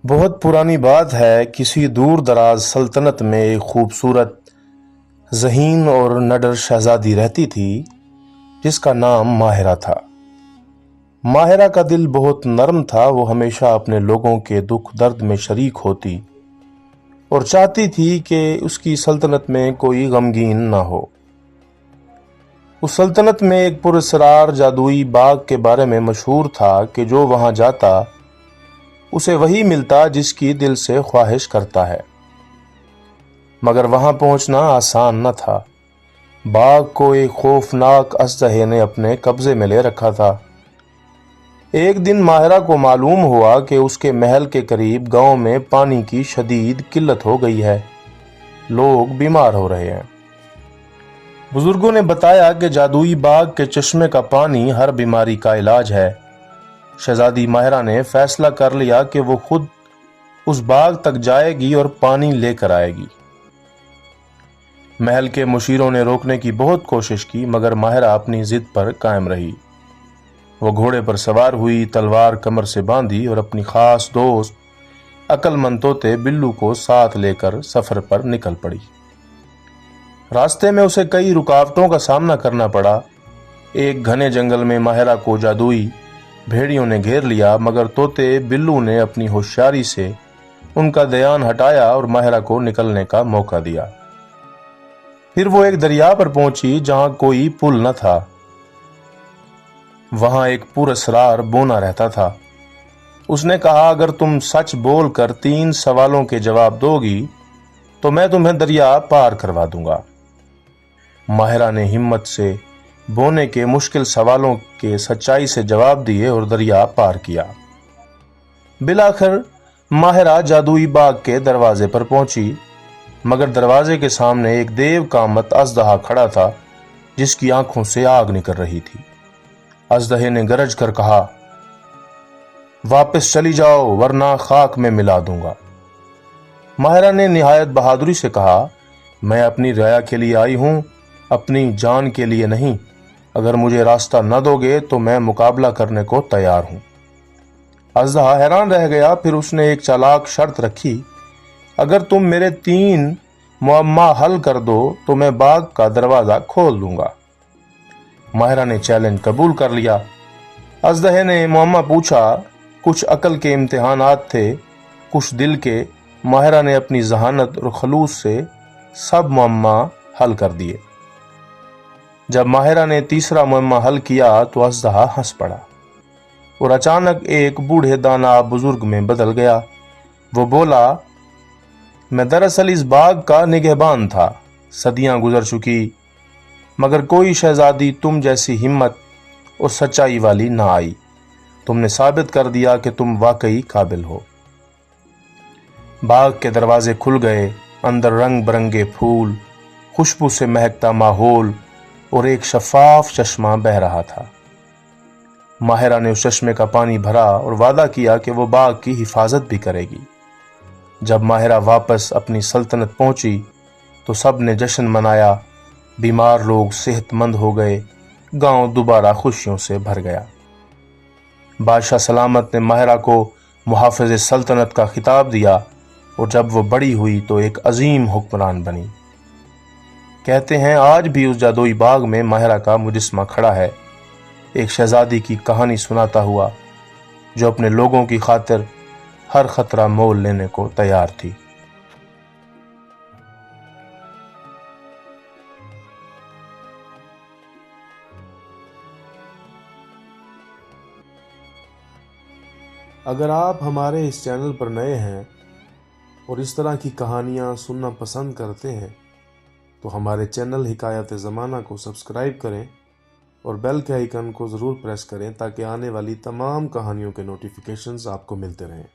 بہت پرانی بات ہے، کسی دور دراز سلطنت میں ایک خوبصورت، ذہین اور نڈر شہزادی رہتی تھی جس کا نام ماہرہ تھا۔ ماہرہ کا دل بہت نرم تھا، وہ ہمیشہ اپنے لوگوں کے دکھ درد میں شریک ہوتی اور چاہتی تھی کہ اس کی سلطنت میں کوئی غمگین نہ ہو۔ اس سلطنت میں ایک پراسرار جادوئی باغ کے بارے میں مشہور تھا کہ جو وہاں جاتا اسے وہی ملتا جس کی دل سے خواہش کرتا ہے، مگر وہاں پہنچنا آسان نہ تھا۔ باغ کو ایک خوفناک اژدہے نے اپنے قبضے میں لے رکھا تھا۔ ایک دن ماہرہ کو معلوم ہوا کہ اس کے محل کے قریب گاؤں میں پانی کی شدید قلت ہو گئی ہے، لوگ بیمار ہو رہے ہیں۔ بزرگوں نے بتایا کہ جادوئی باغ کے چشمے کا پانی ہر بیماری کا علاج ہے۔ شہزادی ماہرہ نے فیصلہ کر لیا کہ وہ خود اس باغ تک جائے گی اور پانی لے کر آئے گی۔ محل کے مشیروں نے روکنے کی بہت کوشش کی، مگر ماہرہ اپنی ضد پر قائم رہی۔ وہ گھوڑے پر سوار ہوئی، تلوار کمر سے باندھی اور اپنی خاص دوست عقل مند طوطے بلو کو ساتھ لے کر سفر پر نکل پڑی۔ راستے میں اسے کئی رکاوٹوں کا سامنا کرنا پڑا۔ ایک گھنے جنگل میں ماہرہ کو جادوئی بھیڑیوں نے گھیر لیا، مگر طوطے بلو نے اپنی ہوشیاری سے ان کا دھیان ہٹایا اور ماہرہ کو نکلنے کا موقع دیا۔ پھر وہ ایک دریا پر پہنچی جہاں کوئی پل نہ تھا۔ وہاں ایک پراسرار بونا رہتا تھا۔ اس نے کہا، اگر تم سچ بول کر 3 سوالوں کے جواب دو گی تو میں تمہیں دریا پار کروا دوں گا۔ ماہرہ نے ہمت سے بونے کے مشکل سوالوں کے سچائی سے جواب دیے اور دریا پار کیا۔ بالآخر ماہرہ جادوئی باغ کے دروازے پر پہنچی، مگر دروازے کے سامنے ایک دیو کامت اژدہا کھڑا تھا جس کی آنکھوں سے آگ نکل رہی تھی۔ اژدہے نے گرج کر کہا، واپس چلی جاؤ ورنہ خاک میں ملا دوں گا۔ ماہرہ نے نہایت بہادری سے کہا، میں اپنی رعایا کے لیے آئی ہوں، اپنی جان کے لیے نہیں۔ اگر مجھے راستہ نہ دو گے تو میں مقابلہ کرنے کو تیار ہوں۔ اژدہا حیران رہ گیا، پھر اس نے ایک چالاک شرط رکھی، اگر تم میرے 3 معما حل کر دو تو میں باغ کا دروازہ کھول دوں گا۔ ماہرہ نے چیلنج قبول کر لیا۔ اژدہے نے معما پوچھا، کچھ عقل کے امتحانات تھے، کچھ دل کے۔ ماہرہ نے اپنی ذہانت اور خلوص سے سب معما حل کر دیے۔ جب ماہرہ نے تیسرا معما حل کیا تو اژدہا ہنس پڑا اور اچانک ایک بوڑھے دانا بزرگ میں بدل گیا۔ وہ بولا، میں دراصل اس باغ کا نگہبان تھا۔ صدیاں گزر چکی مگر کوئی شہزادی تم جیسی ہمت اور سچائی والی نہ آئی۔ تم نے ثابت کر دیا کہ تم واقعی قابل ہو۔ باغ کے دروازے کھل گئے، اندر رنگ برنگے پھول، خوشبو سے مہکتا ماحول اور ایک شفاف چشمہ بہہ رہا تھا۔ ماہرہ نے اس چشمے کا پانی بھرا اور وعدہ کیا کہ وہ باغ کی حفاظت بھی کرے گی۔ جب ماہرہ واپس اپنی سلطنت پہنچی تو سب نے جشن منایا، بیمار لوگ صحت مند ہو گئے، گاؤں دوبارہ خوشیوں سے بھر گیا۔ بادشاہ سلامت نے ماہرہ کو محافظ سلطنت کا خطاب دیا اور جب وہ بڑی ہوئی تو ایک عظیم حکمران بنی۔ کہتے ہیں آج بھی اس جادوئی باغ میں ماہرہ کا مجسمہ کھڑا ہے، ایک شہزادی کی کہانی سناتا ہوا جو اپنے لوگوں کی خاطر ہر خطرہ مول لینے کو تیار تھی۔ اگر آپ ہمارے اس چینل پر نئے ہیں اور اس طرح کی کہانیاں سننا پسند کرتے ہیں تو ہمارے چینل حکایت زمانہ کو سبسکرائب کریں اور بیل کے آئیکن کو ضرور پریس کریں تاکہ آنے والی تمام کہانیوں کے نوٹیفیکیشنز آپ کو ملتے رہیں۔